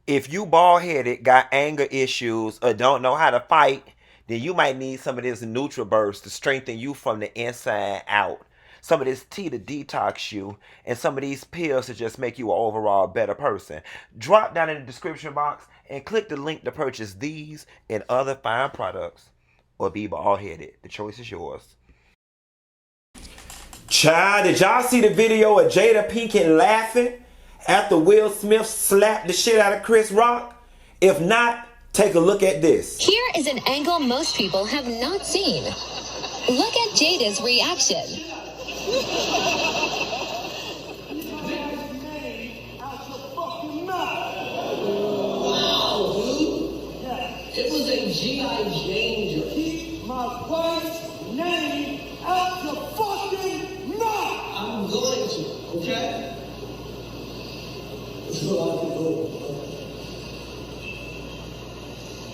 If you bald-headed, got anger issues, or don't know how to fight, then you might need some of this NutriBurst to strengthen you from the inside out. Some of this tea to detox you, and some of these pills to just make you an overall better person. Drop down in the description box and click the link to purchase these and other fine products. Or be bald-headed. The choice is yours. Child, did y'all see the video of Jada Pinkett laughing after Will Smith slapped the shit out of Chris Rock? If not, take a look at this. Here is an angle most people have not seen. Look at Jada's reaction. Wow, dude. It was a G.I. Jane joke. Keep my wife's name out your fucking mouth! I'm going to, okay? So I can go.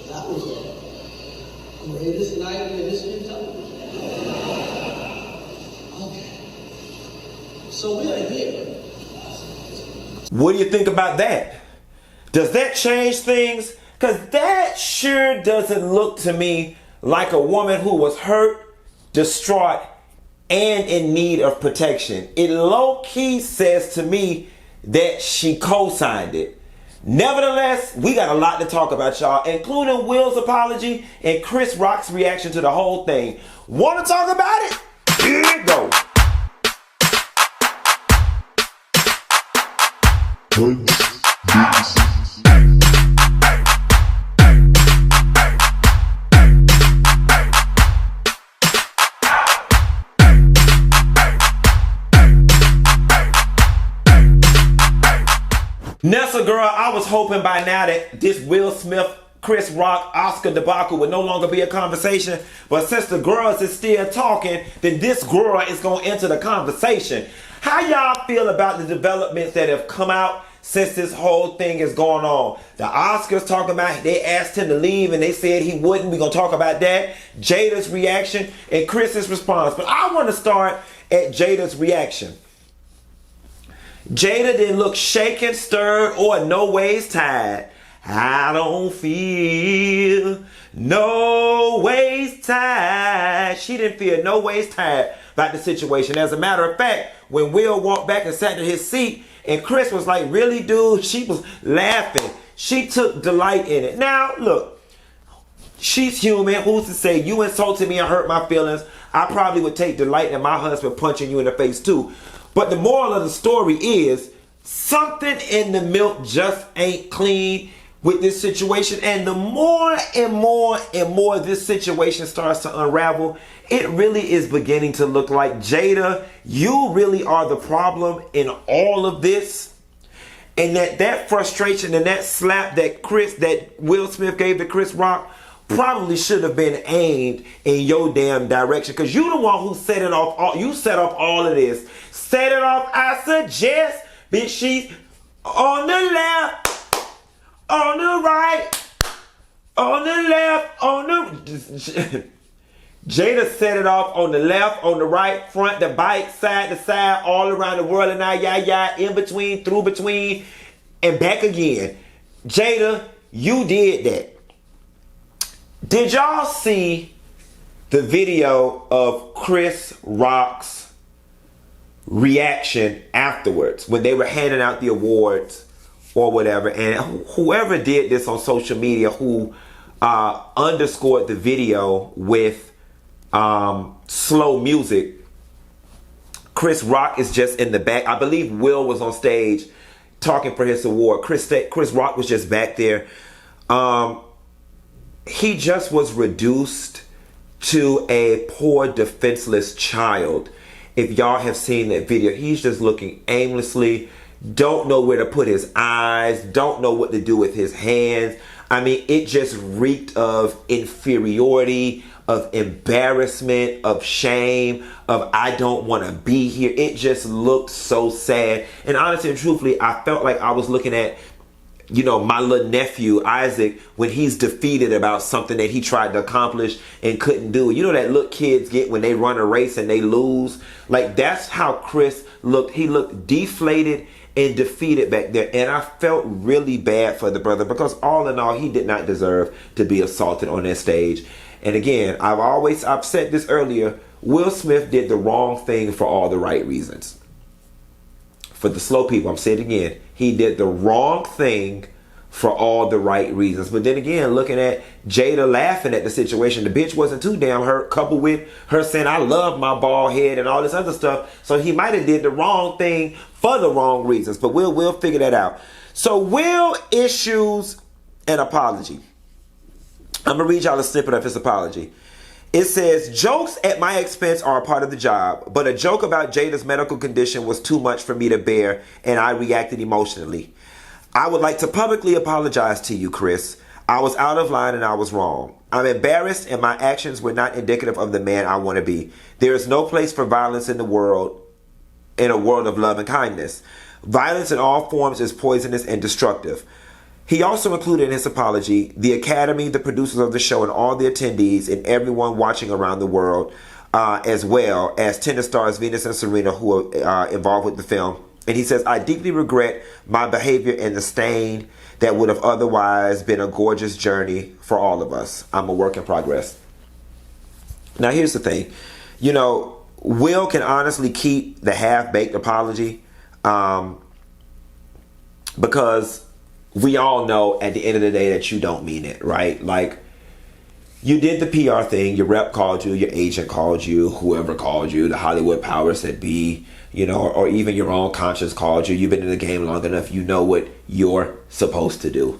That was the greatest night in the history of television. Okay. So we are here. What do you think about that? Does that change things? Because that sure doesn't look to me like a woman who was hurt, distraught, and in need of protection. It low-key says to me that she co-signed it. Nevertheless, we got a lot to talk about, y'all, including Will's apology and Chris Rock's reaction to the whole thing. Want to talk about it? Here it goes. Nessa, girl, I was hoping by now that this Will Smith, Chris Rock, Oscar debacle would no longer be a conversation. But since the girls is still talking, then this girl is going to enter the conversation. How y'all feel about the developments that have come out since this whole thing is going on? The Oscars talking about, they asked him to leave and they said he wouldn't. We're going to talk about that. Jada's reaction and Chris's response. But I want to start at Jada's reaction. Jada didn't look shaken, stirred, or no ways tired. I don't feel no ways tired. She didn't feel no ways tired about the situation. As a matter of fact, when Will walked back and sat in his seat and Chris was like, really, dude? She was laughing. She took delight in it. Now, look, she's human. Who's to say you insulted me and hurt my feelings? I probably would take delight in my husband punching you in the face too. But the moral of the story is something in the milk just ain't clean with this situation. And the more and more and more this situation starts to unravel, it really is beginning to look like, Jada, you really are the problem in all of this. And that frustration and that slap that Will Smith gave to Chris Rock probably should have been aimed in your damn direction. Because you the one who set it off. You set off all of this. Set it off, I suggest. Bitch, she's on the left, on the right, on the left, on the... Jada set it off on the left, on the right, front to back, side to side, all around the world, and now in between, through between, and back again. Jada, you did that. Did y'all see the video of Chris Rock's reaction afterwards when they were handing out the awards or whatever? And whoever did this on social media, who underscored the video with slow music, Chris Rock is just in the back. I believe Will was on stage talking for his award. Chris Rock was just back there. He just was reduced to a poor, defenseless child. If y'all have seen that video, he's just looking aimlessly, don't know where to put his eyes, don't know what to do with his hands. I mean, it just reeked of inferiority, of embarrassment, of shame, of I don't want to be here. It just looked so sad. And honestly and truthfully, I felt like I was looking at, you know, my little nephew, Isaac, when he's defeated about something that he tried to accomplish and couldn't do. You know that look kids get when they run a race and they lose? Like, that's how Chris looked. He looked deflated and defeated back there. And I felt really bad for the brother because all in all, he did not deserve to be assaulted on that stage. And again, I've said this earlier, Will Smith did the wrong thing for all the right reasons. For the slow people, I'm saying it again, he did the wrong thing for all the right reasons. But then again, looking at Jada laughing at the situation, the bitch wasn't too damn hurt, coupled with her saying, I love my bald head and all this other stuff. So he might have did the wrong thing for the wrong reasons. But we'll figure that out. So Will issues an apology. I'm going to read y'all a snippet of his apology. It says, jokes at my expense are a part of the job, but a joke about Jada's medical condition was too much for me to bear, and I reacted emotionally. I would like to publicly apologize to you, Chris. I was out of line and I was wrong. I'm embarrassed and my actions were not indicative of the man I want to be. There is no place for violence in a world of love and kindness. Violence in all forms is poisonous and destructive. He also included in his apology the Academy, the producers of the show, and all the attendees and everyone watching around the world, as well as tennis stars Venus and Serena who are involved with the film. And he says, I deeply regret my behavior and the stain that would have otherwise been a gorgeous journey for all of us. I'm a work in progress. Now, here's the thing. You know, Will can honestly keep the half-baked apology because we all know at the end of the day that you don't mean it, right? Like, you did the PR thing. Your rep called you. Your agent called you. Whoever called you. The Hollywood powers that be. You know, or even your own conscience called you. You've been in the game long enough. You know what you're supposed to do.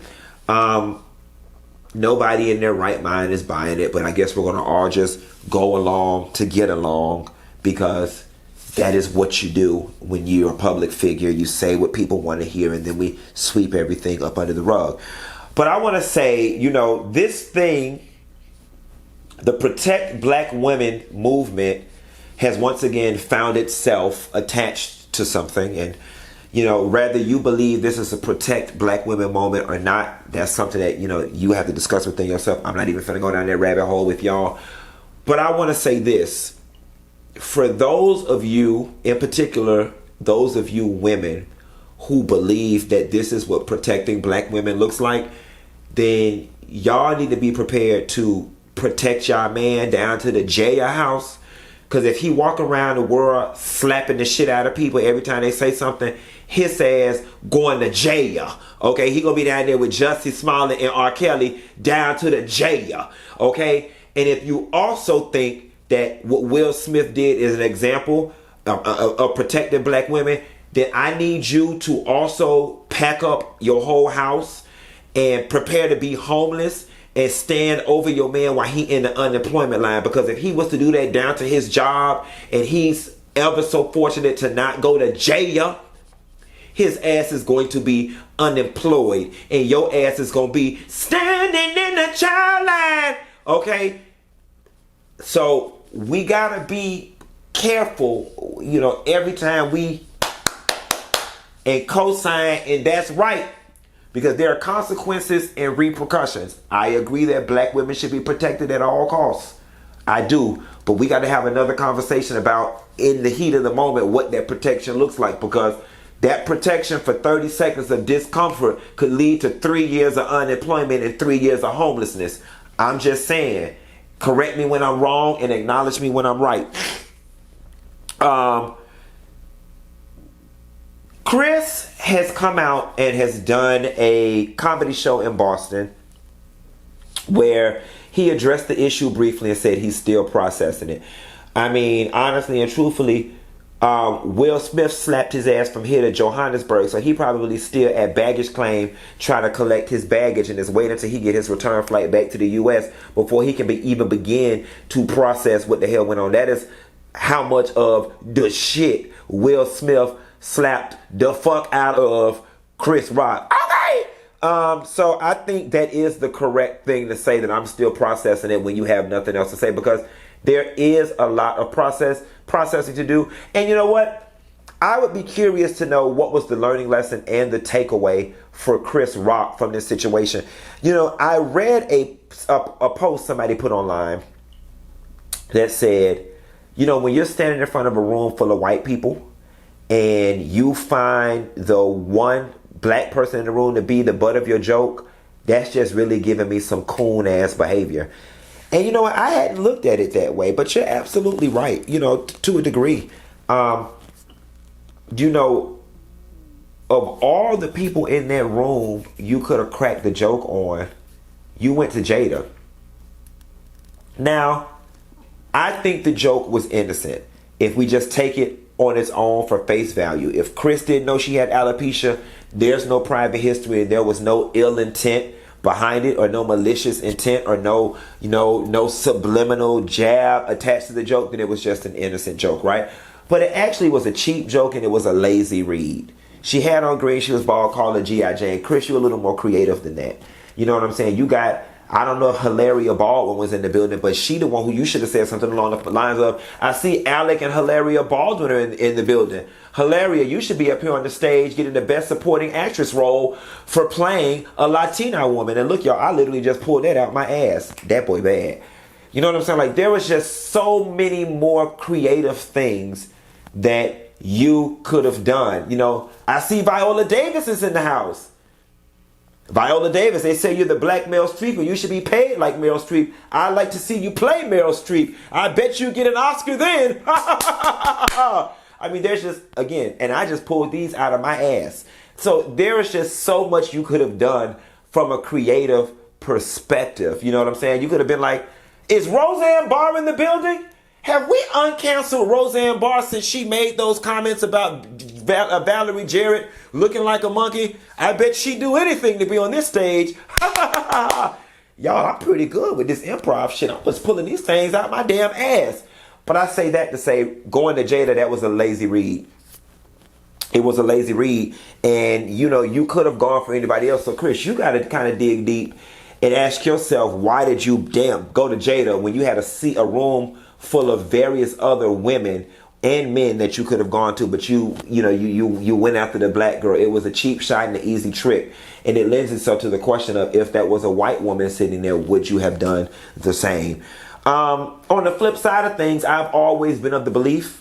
Nobody in their right mind is buying it. But I guess we're going to all just go along to get along. Because that is what you do when you're a public figure. You say what people want to hear. And then we sweep everything up under the rug. But I want to say, you know, this thing, the Protect Black Women movement, has once again found itself attached to something. And, you know, whether you believe this is a Protect Black Women moment or not, that's something that, you know, you have to discuss within yourself. I'm not even finna go down that rabbit hole with y'all. But I want to say this. For those of you, in particular, those of you women who believe that this is what protecting black women looks like, then y'all need to be prepared to protect y'all man down to the jailhouse. Because if he walk around the world slapping the shit out of people every time they say something, his ass going to jail. Okay, he gonna be down there with Jussie Smollett and R. Kelly down to the jail. Okay, and if you also think that what Will Smith did is an example of protecting black women, then I need you to also pack up your whole house and prepare to be homeless and stand over your man while he in the unemployment line. Because if he was to do that down to his job and he's ever so fortunate to not go to jail, his ass is going to be unemployed and your ass is going to be standing in the child line. Okay? So we got to be careful, you know, every time we and co-sign, and that's right. Because there are consequences and repercussions. I agree that black women should be protected at all costs. I do. But we got to have another conversation about, in the heat of the moment, what that protection looks like. Because that protection for 30 seconds of discomfort could lead to 3 years of unemployment and 3 years of homelessness. I'm just saying. Correct me when I'm wrong and acknowledge me when I'm right. Chris has come out and has done a comedy show in Boston where he addressed the issue briefly and said he's still processing it. I mean, honestly and truthfully, Will Smith slapped his ass from here to Johannesburg, so he probably still at baggage claim trying to collect his baggage and is waiting until he get his return flight back to the U.S. before he can even begin to process what the hell went on. That is how much of the shit Will Smith slapped the fuck out of Chris Rock. Okay. So I think that is the correct thing to say, that I'm still processing it when you have nothing else to say, because there is a lot of processing to do. And you know what? I would be curious to know what was the learning lesson and the takeaway for Chris Rock from this situation. You know, I read a post somebody put online that said, you know, when you're standing in front of a room full of white people and you find the one black person in the room to be the butt of your joke, that's just really giving me some coon ass behavior. And you know what? I hadn't looked at it that way, but you're absolutely right. You know, to a degree. You know, of all the people in that room you could have cracked the joke on, you went to Jada. Now, I think the joke was innocent. If we just take it on its own for face value. If Chris didn't know she had alopecia, there's no private history and there was no ill intent behind it, or no malicious intent, or no subliminal jab attached to the joke, then it was just an innocent joke, right? But it actually was a cheap joke and it was a lazy read. She had on green, she was bald, called her G.I. Jane. Chris, you're a little more creative than that. You know what I'm saying? You got, I don't know if Hilaria Baldwin was in the building, but she the one who you should have said something along the lines of, I see Alec and Hilaria Baldwin are in the building. Hilaria, you should be up here on the stage getting the best supporting actress role for playing a Latina woman. And look, y'all, I literally just pulled that out my ass. That boy bad. You know what I'm saying? Like, there was just so many more creative things that you could have done. You know, I see Viola Davis is in the house. Viola Davis, they say you're the black Meryl Streep, and you should be paid like Meryl Streep. I'd like to see you play Meryl Streep. I bet you get an Oscar then. I mean, there's just, again, and I just pulled these out of my ass. So there is just so much you could have done from a creative perspective. You know what I'm saying? You could have been like, is Roseanne Barr in the building? Have we uncanceled Roseanne Barr since she made those comments about Valerie Jarrett looking like a monkey? I bet she'd do anything to be on this stage. Y'all, I'm pretty good with this improv shit. I'm just pulling these things out my damn ass. But I say that to say, going to Jada, that was a lazy read. It was a lazy read. And, you know, you could have gone for anybody else. So, Chris, you got to kind of dig deep and ask yourself, why did you, go to Jada when you had a room full of various other women and men that you could have gone to, but you went after the black girl. It was a cheap shot and an easy trick. And it lends itself to the question of, if that was a white woman sitting there, would you have done the same? On the flip side of things, I've always been of the belief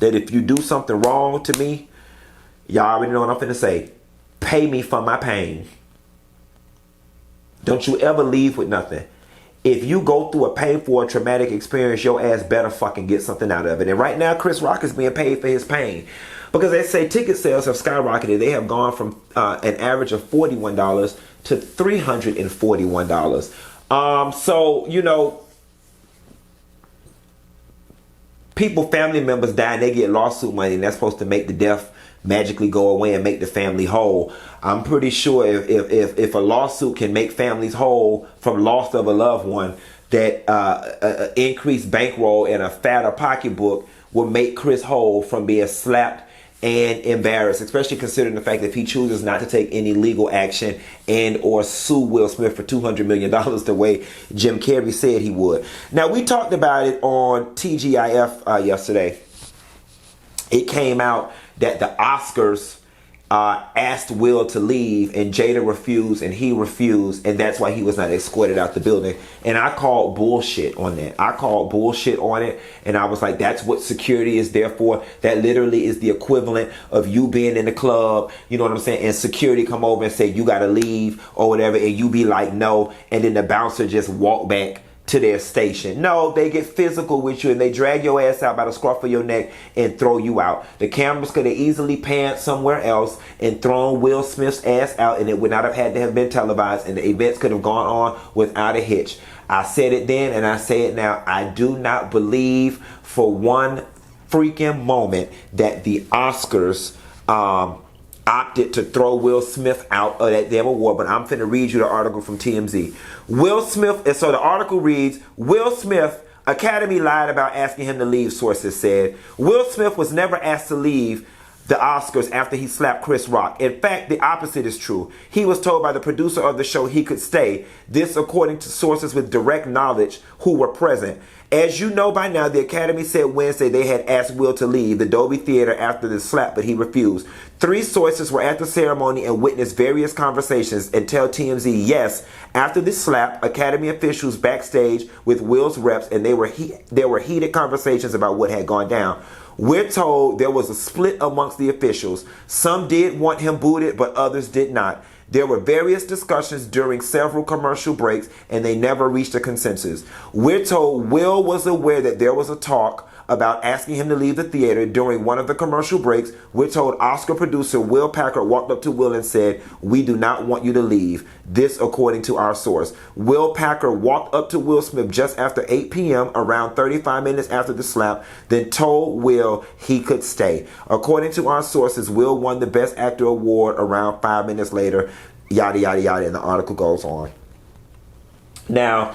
that if you do something wrong to me, y'all already know what I'm finna say, pay me for my pain. Don't you ever leave with nothing. If you go through a painful or traumatic experience, your ass better fucking get something out of it. And right now, Chris Rock is being paid for his pain. Because they say ticket sales have skyrocketed. They have gone from an average of $41 to $341. So, you know, people, family members die and they get lawsuit money, and that's supposed to make the death magically go away and make the family whole. I'm pretty sure if a lawsuit can make families whole from loss of a loved one, that increased bankroll and a fatter pocketbook will make Chris whole from being slapped and embarrassed, especially considering the fact that if he chooses not to take any legal action and or sue Will Smith for $200 million the way Jim Carrey said he would. Now, we talked about it on TGIF yesterday. It came out that the Oscars asked Will to leave, and Jada refused, and he refused, and that's why he was not escorted out the building. And I called bullshit on that. I called bullshit on it, and I was like, that's what security is there for. That literally is the equivalent of you being in the club, you know what I'm saying, and security come over and say, you gotta leave, or whatever, and you be like, no, and then the bouncer just walk back to their station. No, they get physical with you and they drag your ass out by the scruff of your neck and throw you out. The cameras could have easily panned somewhere else and thrown Will Smith's ass out, and it would not have had to have been televised, and the events could have gone on without a hitch. I said it then and I say it now. I do not believe for one freaking moment that the Oscars opted to throw Will Smith out of that damn award, but I'm finna read you the article from TMZ. Will Smith, and so the article reads, Will Smith, Academy lied about asking him to leave, sources said. Will Smith was never asked to leave the Oscars after he slapped Chris Rock. In fact, the opposite is true. He was told by the producer of the show he could stay. This according to sources with direct knowledge who were present. As you know by now, the Academy said Wednesday they had asked Will to leave the Dolby Theater after the slap, but he refused. 3 sources were at the ceremony and witnessed various conversations and tell TMZ, yes, after the slap, Academy officials backstage with Will's reps, and there were heated conversations about what had gone down. We're told there was a split amongst the officials. Some did want him booted, but others did not. There were various discussions during several commercial breaks, and they never reached a consensus. We're told Will was aware that there was a talk about asking him to leave the theater during one of the commercial breaks. We're told Oscar producer Will Packard walked up to Will and said, "We do not want you to leave." This according to our source. Will Packard walked up to Will Smith just after 8 p.m., around 35 minutes after the slap, then told Will he could stay. According to our sources, Will won the Best Actor award around 5 minutes later. Yada, yada, yada, and the article goes on. Now,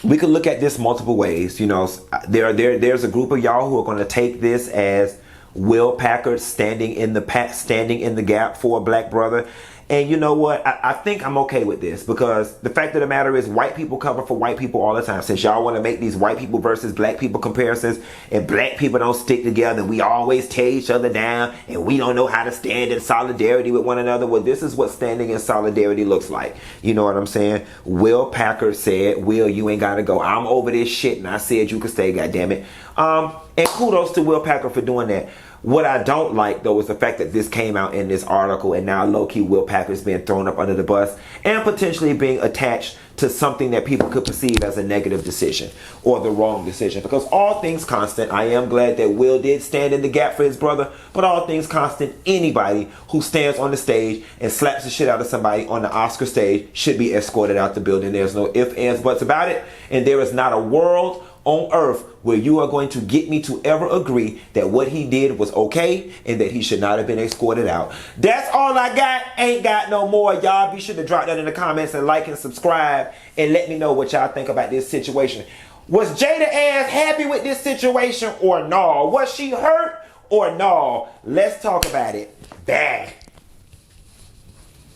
we could look at this multiple ways. You know, there's a group of y'all who are going to take this as Will Packard standing in the gap for a black brother. And you know what? I think I'm okay with this, because the fact of the matter is white people cover for white people all the time. Since y'all want to make these white people versus black people comparisons, and black people don't stick together, we always tear each other down, and we don't know how to stand in solidarity with one another. Well, this is what standing in solidarity looks like. You know what I'm saying? Will Packard said, "Will, you ain't got to go. I'm over this shit, and I said you could stay, goddammit." And kudos to Will Packard for doing that. What I don't like, though, is the fact that this came out in this article, and now low-key Will Packard's being thrown up under the bus and potentially being attached to something that people could perceive as a negative decision or the wrong decision. Because all things constant, I am glad that Will did stand in the gap for his brother, but all things constant, anybody who stands on the stage and slaps the shit out of somebody on the Oscar stage should be escorted out the building. There's no ifs, ands, buts about it, and there is not a world on earth where you are going to get me to ever agree that what he did was okay and that he should not have been escorted out. That's all I got. Ain't got no more. Y'all be sure to drop that in the comments and like and subscribe and let me know what y'all think about this situation. Was Jada ass happy with this situation or no? Was she hurt or no? Let's talk about it. Bad.